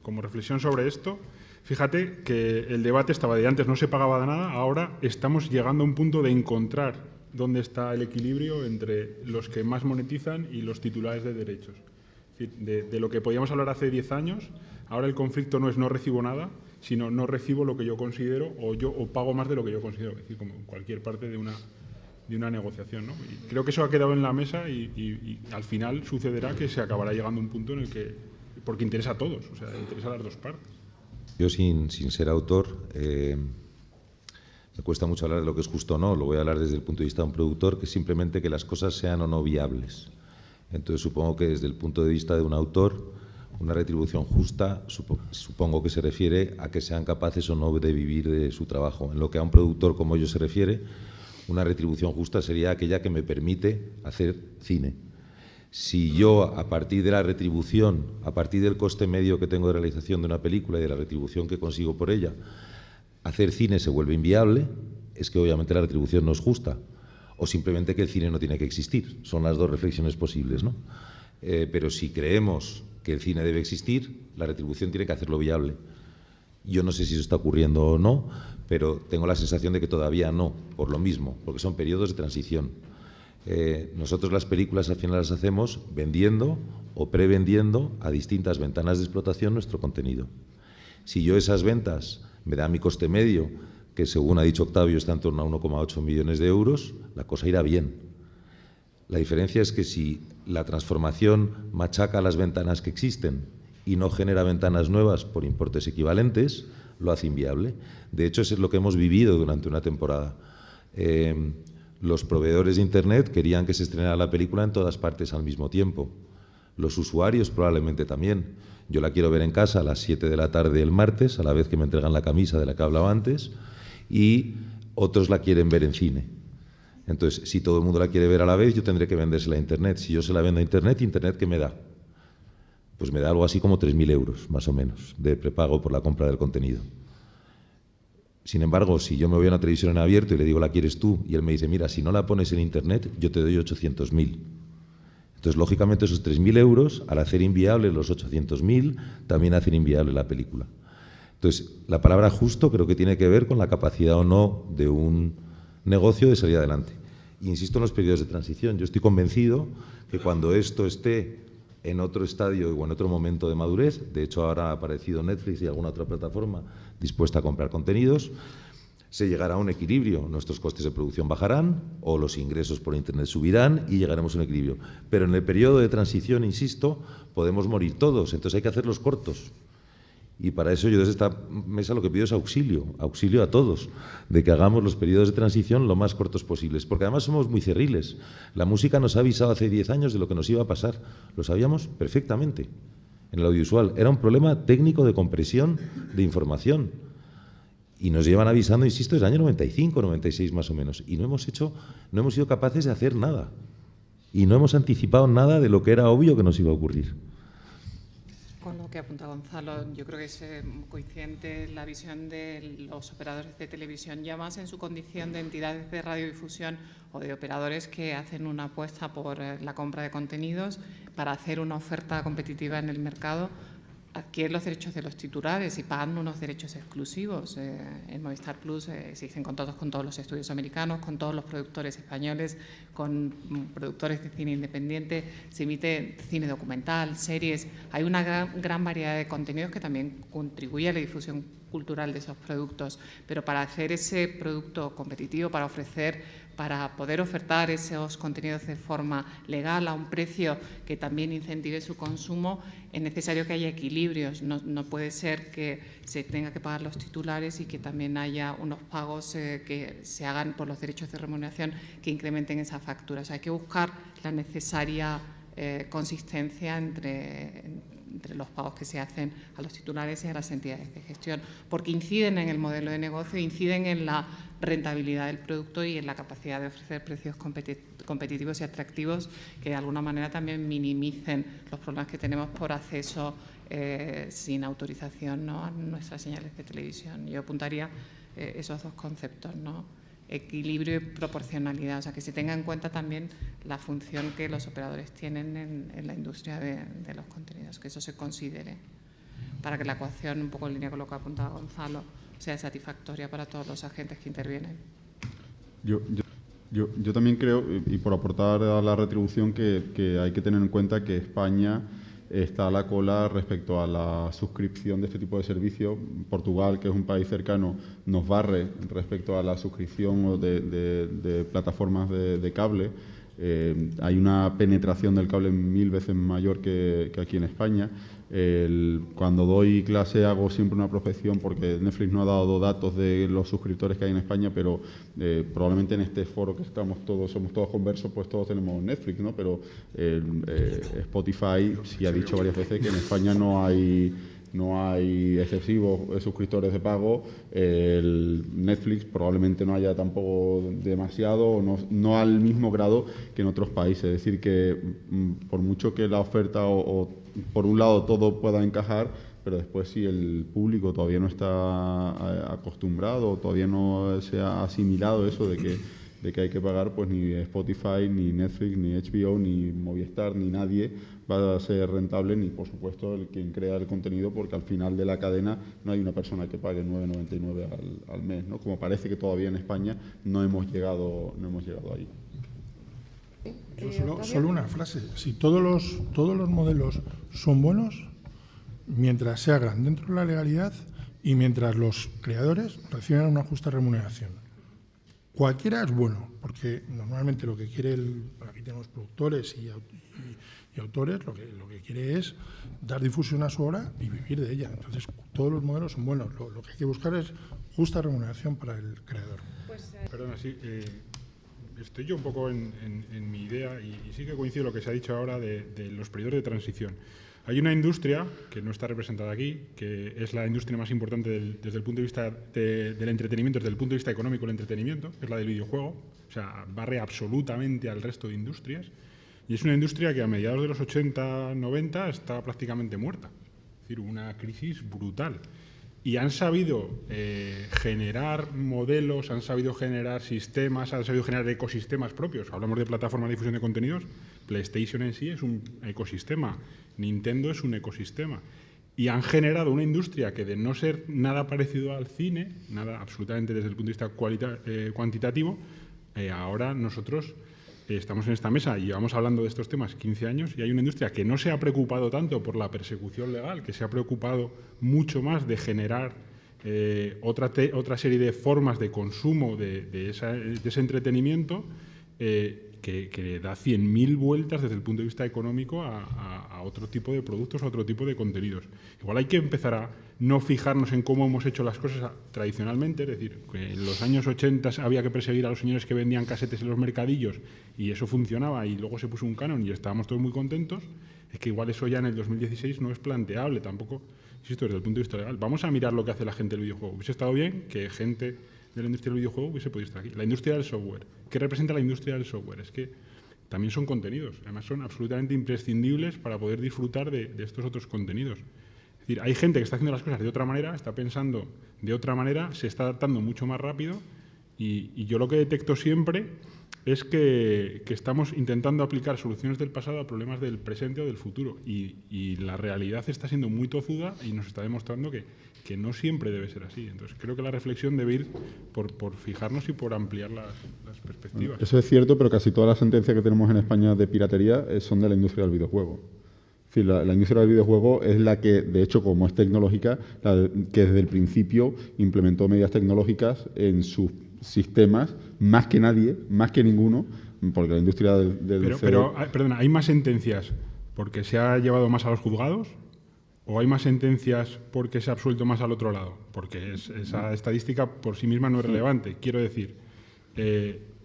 como reflexión sobre esto, fíjate que el debate estaba de antes no se pagaba nada, ahora estamos llegando a un punto de encontrar dónde está el equilibrio entre los que más monetizan y los titulares de derechos. Es decir, de lo que podíamos hablar hace 10 años, ahora el conflicto no es no recibo nada, sino no recibo lo que yo considero o pago más de lo que yo considero, es decir, como en cualquier parte de una negociación, ¿no? Y creo que eso ha quedado en la mesa y al final sucederá que se acabará llegando a un punto en el que, porque interesa a todos, o sea, interesa a las dos partes. Yo sin ser autor, me cuesta mucho hablar de lo que es justo o no, lo voy a hablar desde el punto de vista de un productor, que es simplemente que las cosas sean o no viables. Entonces supongo que desde el punto de vista de un autor, una retribución justa supongo que se refiere a que sean capaces o no de vivir de su trabajo. En lo que a un productor como yo se refiere, una retribución justa sería aquella que me permite hacer cine. Si yo, a partir de la retribución, a partir del coste medio que tengo de realización de una película y de la retribución que consigo por ella, hacer cine se vuelve inviable, es que obviamente la retribución no es justa, o simplemente que el cine no tiene que existir. Son las dos reflexiones posibles, ¿no? Pero si creemos que el cine debe existir, la retribución tiene que hacerlo viable. Yo no sé si eso está ocurriendo o no, pero tengo la sensación de que todavía no, por lo mismo, porque son periodos de transición. Nosotros las películas al final las hacemos vendiendo o prevendiendo a distintas ventanas de explotación nuestro contenido. Si yo esas ventas me da mi coste medio, que según ha dicho Octavio está en torno a 1,8 millones de euros, la cosa irá bien. La diferencia es que si la transformación machaca las ventanas que existen y no genera ventanas nuevas por importes equivalentes, lo hace inviable. De hecho, eso es lo que hemos vivido durante una temporada. Los proveedores de Internet querían que se estrenara la película en todas partes al mismo tiempo. Los usuarios probablemente también. Yo la quiero ver en casa a las 7 de la tarde el martes, a la vez que me entregan la camisa de la que hablaba antes, y otros la quieren ver en cine. Entonces, si todo el mundo la quiere ver a la vez, yo tendré que vendérsela a Internet. Si yo se la vendo a Internet, ¿Internet qué me da? Pues me da algo así como 3.000 euros, más o menos, de prepago por la compra del contenido. Sin embargo, si yo me voy a una televisión en abierto y le digo, ¿la quieres tú? Y él me dice, mira, si no la pones en Internet, yo te doy 800.000. Entonces, lógicamente, esos 3.000 euros, al hacer inviable los 800.000, también hacen inviable la película. Entonces, la palabra justo creo que tiene que ver con la capacidad o no de un negocio de salir adelante. Insisto en los periodos de transición. Yo estoy convencido que cuando esto esté en otro estadio o en otro momento de madurez, de hecho ahora ha aparecido Netflix y alguna otra plataforma dispuesta a comprar contenidos, se llegará a un equilibrio. Nuestros costes de producción bajarán o los ingresos por Internet subirán y llegaremos a un equilibrio. Pero en el periodo de transición, insisto, podemos morir todos, entonces hay que hacerlos cortos. Y para eso yo desde esta mesa lo que pido es auxilio a todos, de que hagamos los periodos de transición lo más cortos posibles, porque además somos muy cerriles. La música nos ha avisado hace 10 años de lo que nos iba a pasar, lo sabíamos perfectamente. En el audiovisual era un problema técnico de compresión de información y nos llevan avisando, insisto, desde el año 95, 96 más o menos, y no hemos sido capaces de hacer nada y no hemos anticipado nada de lo que era obvio que nos iba a ocurrir. Con lo que apunta Gonzalo, yo creo que es coincidente la visión de los operadores de televisión, ya más en su condición de entidades de radiodifusión o de operadores que hacen una apuesta por la compra de contenidos para hacer una oferta competitiva en el mercado, adquieren los derechos de los titulares y pagan unos derechos exclusivos. En Movistar Plus existen contratos con todos los estudios americanos, con todos los productores españoles, con productores de cine independiente, se emite cine documental, series. Hay una gran variedad de contenidos que también contribuye a la difusión cultural de esos productos, pero para hacer ese producto competitivo, para poder ofertar esos contenidos de forma legal a un precio que también incentive su consumo, es necesario que haya equilibrios. No puede ser que se tenga que pagar los titulares y que también haya unos pagos que se hagan por los derechos de remuneración que incrementen esa factura. O sea, hay que buscar la necesaria consistencia entre los pagos que se hacen a los titulares y a las entidades de gestión, porque inciden en el modelo de negocio, inciden en la rentabilidad del producto y en la capacidad de ofrecer precios competitivos y atractivos que de alguna manera también minimicen los problemas que tenemos por acceso sin autorización, ¿no?, a nuestras señales de televisión. Yo apuntaría esos dos conceptos, ¿no?, equilibrio y proporcionalidad, o sea, que se tenga en cuenta también la función que los operadores tienen en la industria de los contenidos, que eso se considere, para que la ecuación, un poco en línea con lo que apuntaba Gonzalo, sea satisfactoria para todos los agentes que intervienen. Yo también creo, y por aportar a la retribución, que hay que tener en cuenta que España está a la cola respecto a la suscripción de este tipo de servicios. Portugal, que es un país cercano, nos barre respecto a la suscripción de plataformas de cable. Hay una penetración del cable 1000 veces mayor que aquí en España. Cuando doy clase hago siempre una prospección, porque Netflix no ha dado datos de los suscriptores que hay en España, pero probablemente en este foro que somos todos conversos, pues todos tenemos Netflix, ¿no? Pero Spotify sí ha dicho varias veces que en España no hay excesivos suscriptores de pago. El Netflix probablemente no haya tampoco demasiado, no al mismo grado que en otros países. Es decir, que por mucho que la oferta o por un lado todo pueda encajar, pero después si el público todavía no está acostumbrado, todavía no se ha asimilado eso de que hay que pagar, pues ni Spotify, ni Netflix, ni HBO, ni Movistar, ni nadie va a ser rentable, ni por supuesto el quien crea el contenido, porque al final de la cadena no hay una persona que pague 9,99 al mes, ¿no? Como parece que todavía en España no hemos llegado ahí. Solo una frase. Si todos los modelos son buenos, mientras se hagan dentro de la legalidad y mientras los creadores reciban una justa remuneración. Cualquiera es bueno, porque normalmente lo que quiere aquí tenemos productores y autores, lo que quiere es dar difusión a su obra y vivir de ella. Entonces, todos los modelos son buenos. Lo que hay que buscar es justa remuneración para el creador. Perdona, sí, estoy yo un poco en mi idea y sí que coincido lo que se ha dicho ahora de los periodos de transición. Hay una industria que no está representada aquí, que es la industria más importante desde el punto de vista del entretenimiento, desde el punto de vista económico del entretenimiento, que es la del videojuego. O sea, barre absolutamente al resto de industrias. Y es una industria que a mediados de los 80, 90 está prácticamente muerta. Es decir, una crisis brutal. Y han sabido generar modelos, han sabido generar sistemas, han sabido generar ecosistemas propios. Hablamos de plataformas de difusión de contenidos. PlayStation en sí es un ecosistema. Nintendo es un ecosistema. Y han generado una industria que de no ser nada parecido al cine, nada absolutamente desde el punto de vista cuantitativo, ahora nosotros estamos en esta mesa y llevamos hablando de estos temas 15 años y hay una industria que no se ha preocupado tanto por la persecución legal, que se ha preocupado mucho más de generar otra serie de formas de consumo de ese entretenimiento que da 100.000 vueltas desde el punto de vista económico a otro tipo de productos, a otro tipo de contenidos. Igual hay que empezar a no fijarnos en cómo hemos hecho las cosas tradicionalmente, es decir, que en los años 80 había que perseguir a los señores que vendían casetes en los mercadillos y eso funcionaba y luego se puso un canon y estábamos todos muy contentos. Es que igual eso ya en el 2016 no es planteable tampoco, insisto, desde el punto de vista legal. Vamos a mirar lo que hace la gente del videojuego. Hubiese estado bien que gente de la industria del videojuego hubiese podido estar aquí. La industria del software. ¿Qué representa la industria del software? Es que también son contenidos, además son absolutamente imprescindibles para poder disfrutar de estos otros contenidos. Es decir, hay gente que está haciendo las cosas de otra manera, está pensando de otra manera, se está adaptando mucho más rápido y yo lo que detecto siempre es que estamos intentando aplicar soluciones del pasado a problemas del presente o del futuro y la realidad está siendo muy tozuda y nos está demostrando que no siempre debe ser así. Entonces creo que la reflexión debe ir por fijarnos y por ampliar las perspectivas. Eso es cierto, pero casi todas las sentencias que tenemos en España de piratería son de la industria del videojuego. Es decir, la industria del videojuego es la que, de hecho, como es tecnológica, que desde el principio implementó medidas tecnológicas en sus sistemas, más que nadie, más que ninguno, porque la industria del perdona, ¿hay más sentencias porque se ha llevado más a los juzgados o hay más sentencias porque se ha absuelto más al otro lado? Porque esa estadística por sí misma no es relevante. Quiero decir,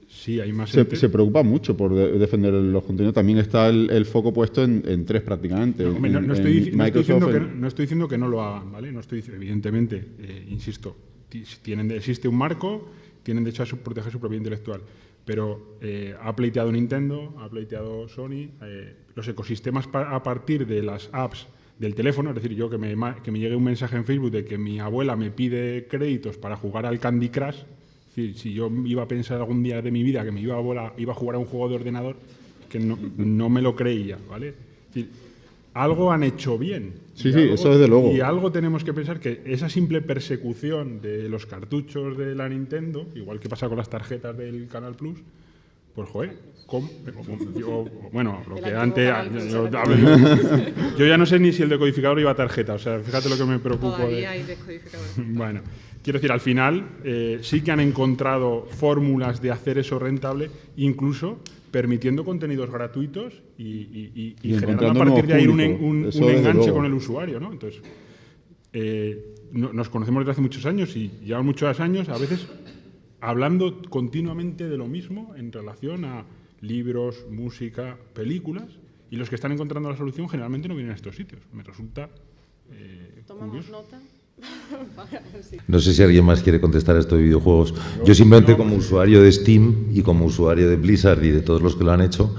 sí, hay más sentencias. Se preocupa mucho por defender los contenidos. También está el foco puesto en tres prácticamente. No estoy diciendo que no lo hagan, ¿vale? No estoy, evidentemente, insisto, existe un marco, tienen derecho a proteger su propiedad intelectual, pero ha pleiteado Nintendo, ha pleiteado Sony, los ecosistemas a partir de las apps del teléfono, es decir, yo que me llegue un mensaje en Facebook de que mi abuela me pide créditos para jugar al Candy Crush, es decir, si yo iba a pensar algún día de mi vida que me iba a jugar a un juego de ordenador, que no me lo creía, ¿vale? Es decir, algo han hecho bien. Sí, eso desde luego. Y algo tenemos que pensar que esa simple persecución de los cartuchos de la Nintendo, igual que pasa con las tarjetas del Canal Plus, pues joder, lo que antes... Yo ya no sé ni si el decodificador iba a tarjeta, o sea, fíjate lo que me preocupa. Todavía hay decodificador. Bueno, quiero decir, al final sí que han encontrado fórmulas de hacer eso rentable, incluso permitiendo contenidos gratuitos y generando a partir de ahí un enganche con el usuario, ¿no? Entonces, nos conocemos desde hace muchos años y llevamos muchos años, a veces, hablando continuamente de lo mismo en relación a libros, música, películas, y los que están encontrando la solución generalmente no vienen a estos sitios. Me resulta ¿Tomamos nota? No sé si alguien más quiere contestar a esto de videojuegos. Yo simplemente como usuario de Steam y como usuario de Blizzard y de todos los que lo han hecho,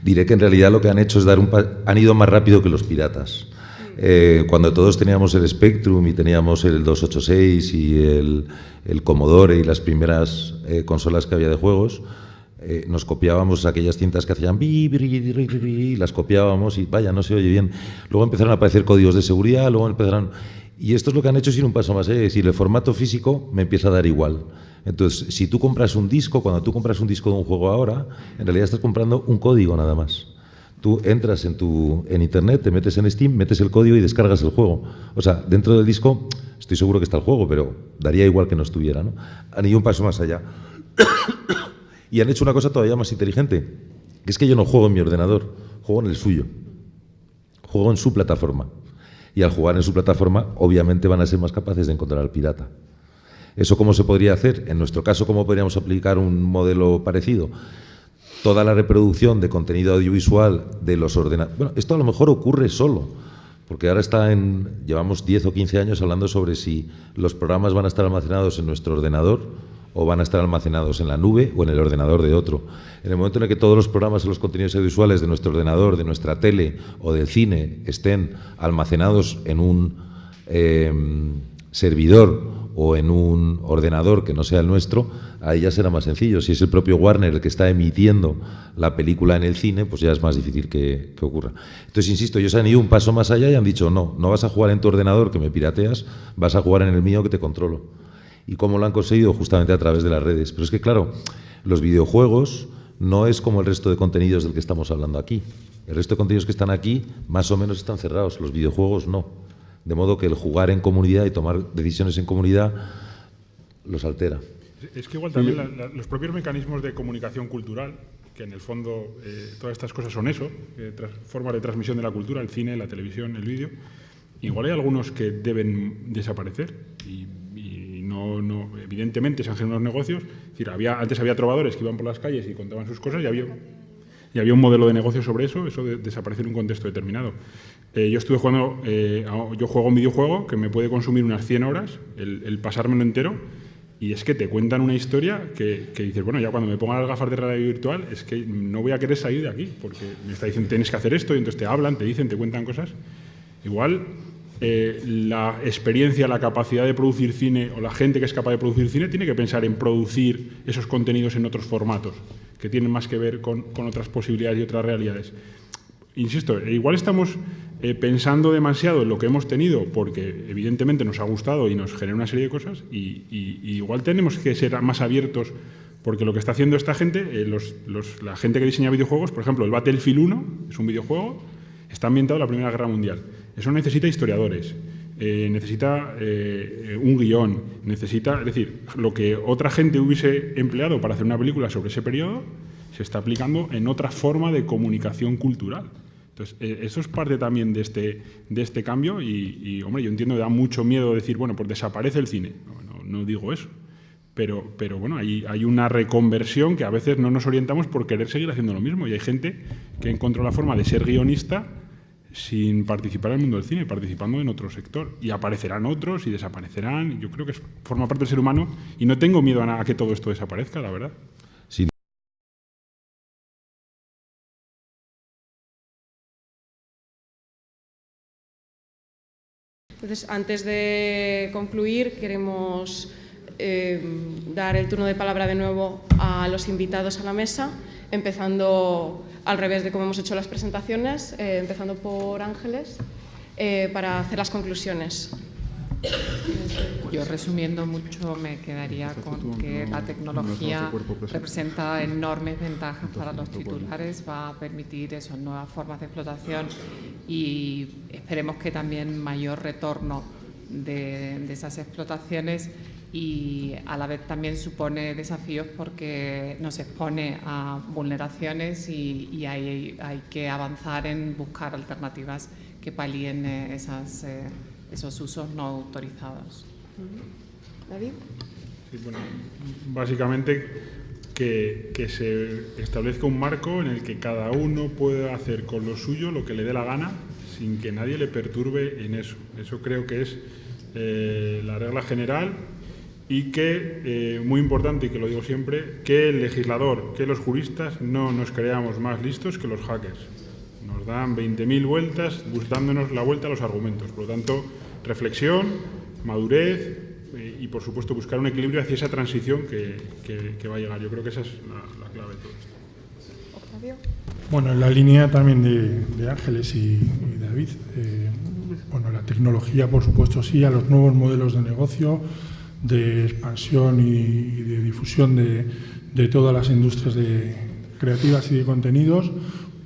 diré que en realidad lo que han hecho es han ido más rápido que los piratas. cuando todos teníamos el Spectrum y teníamos el 286 y el Commodore y las primeras consolas que había de juegos, nos copiábamos aquellas cintas que hacían y las copiábamos y vaya, no se oye bien. Luego empezaron a aparecer códigos de seguridad, luego empezaron... Y esto es lo que han hecho sin un paso más allá, es decir, el formato físico me empieza a dar igual. Entonces, si tú compras un disco, cuando tú compras un disco de un juego ahora, en realidad estás comprando un código nada más. Tú entras en Internet, te metes en Steam, metes el código y descargas el juego. O sea, dentro del disco estoy seguro que está el juego, pero daría igual que no estuviera, ¿no? Han ido un paso más allá. Y han hecho una cosa todavía más inteligente, que es que yo no juego en mi ordenador, juego en el suyo. Juego en su plataforma. Y al jugar en su plataforma, obviamente van a ser más capaces de encontrar al pirata. ¿Eso cómo se podría hacer? En nuestro caso, ¿cómo podríamos aplicar un modelo parecido? Toda la reproducción de contenido audiovisual de los ordenadores... Bueno, esto a lo mejor ocurre solo, porque ahora llevamos 10 o 15 años hablando sobre si los programas van a estar almacenados en nuestro ordenador o van a estar almacenados en la nube o en el ordenador de otro. En el momento en el que todos los programas o los contenidos audiovisuales de nuestro ordenador, de nuestra tele o del cine estén almacenados en un servidor o en un ordenador que no sea el nuestro, ahí ya será más sencillo. Si es el propio Warner el que está emitiendo la película en el cine, pues ya es más difícil que ocurra. Entonces, insisto, ellos han ido un paso más allá y han dicho, no vas a jugar en tu ordenador que me pirateas, vas a jugar en el mío que te controlo. ¿Y cómo lo han conseguido? Justamente a través de las redes. Pero es que, claro, los videojuegos no es como el resto de contenidos del que estamos hablando aquí. El resto de contenidos que están aquí más o menos están cerrados, los videojuegos no. De modo que el jugar en comunidad y tomar decisiones en comunidad los altera. Es que igual también los propios mecanismos de comunicación cultural, que en el fondo todas estas cosas son eso, formas de transmisión de la cultura, el cine, la televisión, el vídeo, igual hay algunos que deben desaparecer y no, evidentemente se hacen unos negocios. Es decir, antes había trovadores que iban por las calles y contaban sus cosas y había un modelo de negocio sobre eso de desaparecer en un contexto determinado. Yo estuve jugando, yo juego un videojuego que me puede consumir unas 100 horas, el pasármelo entero, y es que te cuentan una historia que dices, bueno, ya cuando me pongan las gafas de realidad virtual es que no voy a querer salir de aquí, porque me está diciendo tienes que hacer esto, y entonces te hablan, te dicen, te cuentan cosas. Igual la experiencia, la capacidad de producir cine, o la gente que es capaz de producir cine, tiene que pensar en producir esos contenidos en otros formatos, que tienen más que ver con otras posibilidades y otras realidades. Insisto, igual estamos pensando demasiado en lo que hemos tenido, porque evidentemente nos ha gustado y nos genera una serie de cosas, y igual tenemos que ser más abiertos, porque lo que está haciendo esta gente, la gente que diseña videojuegos, por ejemplo, el Battlefield 1 es un videojuego, está ambientado en la Primera Guerra Mundial. Eso necesita historiadores, necesita un guión, es decir, lo que otra gente hubiese empleado para hacer una película sobre ese periodo, se está aplicando en otra forma de comunicación cultural. Entonces, eso es parte también de este cambio y, hombre, yo entiendo que da mucho miedo decir, bueno, pues desaparece el cine. No digo eso. Pero bueno, hay una reconversión que a veces no nos orientamos por querer seguir haciendo lo mismo. Y hay gente que encontró la forma de ser guionista sin participar en el mundo del cine, participando en otro sector. Y aparecerán otros y desaparecerán. Yo creo que forma parte del ser humano y no tengo miedo a que todo esto desaparezca, la verdad. Sí. Entonces, antes de concluir, queremos dar el turno de palabra de nuevo a los invitados a la mesa, empezando al revés de cómo hemos hecho las presentaciones, empezando por Ángeles, para hacer las conclusiones. Yo, resumiendo mucho, me quedaría con que la tecnología representa enormes ventajas para los titulares, va a permitir esas nuevas formas de explotación y esperemos que también mayor retorno de esas explotaciones, y a la vez también supone desafíos porque nos expone a vulneraciones y hay que avanzar en buscar alternativas que palíen esos usos no autorizados. ¿David? Sí, bueno, básicamente que se establezca un marco en el que cada uno pueda hacer con lo suyo lo que le dé la gana sin que nadie le perturbe en eso. Eso creo que es la regla general y que, muy importante y que lo digo siempre, que el legislador, que los juristas no nos creamos más listos que los hackers. Nos dan 20.000 vueltas dándonos la vuelta a los argumentos. Por lo tanto, reflexión, madurez y, por supuesto, buscar un equilibrio hacia esa transición que va a llegar. Yo creo que esa es la clave de todo esto. Octavio. Bueno, en la línea también de Ángeles y David, bueno, la tecnología, por supuesto, sí, a los nuevos modelos de negocio, de expansión y de difusión de todas las industrias creativas y de contenidos,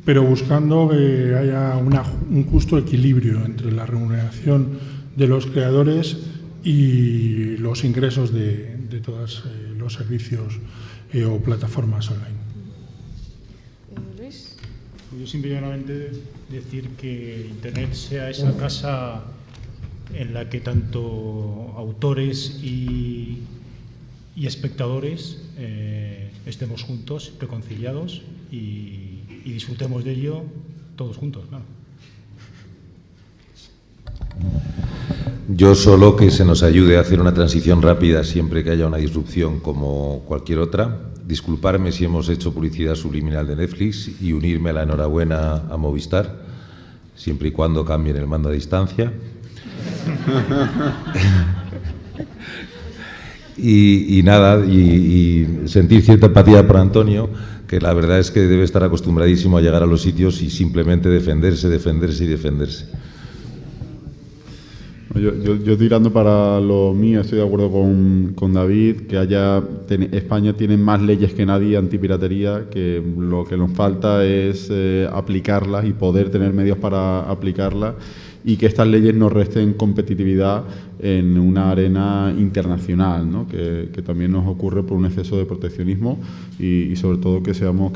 pero buscando que haya un justo equilibrio entre la remuneración de los creadores y los ingresos de todos los servicios o plataformas online. Luis. Yo simplemente decir que Internet sea esa casa en la que tanto autores y espectadores estemos juntos, reconciliados y disfrutemos de ello todos juntos, claro. Yo solo que se nos ayude a hacer una transición rápida siempre que haya una disrupción como cualquier otra. Disculparme si hemos hecho publicidad subliminal de Netflix y unirme a la enhorabuena a Movistar, siempre y cuando cambien el mando a distancia. Y nada, y sentir cierta empatía por Antonio, que la verdad es que debe estar acostumbradísimo a llegar a los sitios y simplemente defenderse. Yo tirando para lo mío, estoy de acuerdo con David, que España tiene más leyes que nadie antipiratería, que lo que nos falta es aplicarlas y poder tener medios para aplicarlas, y que estas leyes nos resten competitividad en una arena internacional, ¿no? que también nos ocurre por un exceso de proteccionismo y sobre todo que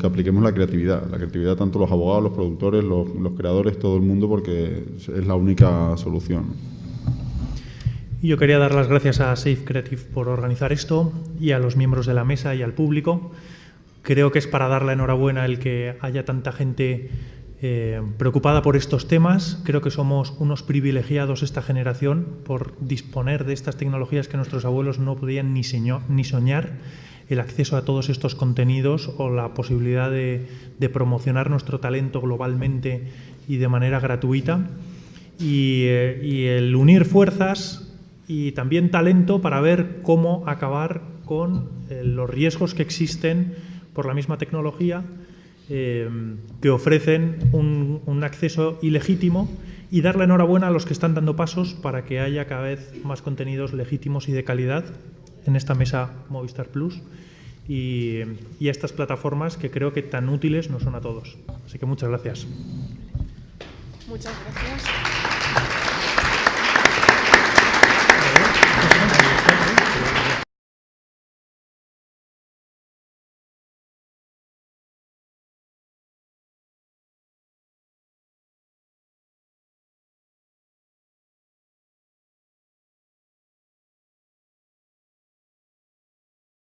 apliquemos la creatividad tanto los abogados, los productores, los creadores, todo el mundo, porque es la única solución. Yo quería dar las gracias a Safe Creative por organizar esto y a los miembros de la mesa y al público. Creo que es para dar la enhorabuena el que haya tanta gente preocupada por estos temas. Creo que somos unos privilegiados esta generación por disponer de estas tecnologías que nuestros abuelos no podían ni soñar, el acceso a todos estos contenidos o la posibilidad de promocionar nuestro talento globalmente y de manera gratuita, y el unir fuerzas y también talento para ver cómo acabar con los riesgos que existen por la misma tecnología, que ofrecen un acceso ilegítimo, y dar la enhorabuena a los que están dando pasos para que haya cada vez más contenidos legítimos y de calidad en esta mesa Movistar Plus y a estas plataformas que creo que tan útiles nos son a todos. Así que muchas gracias. Muchas gracias.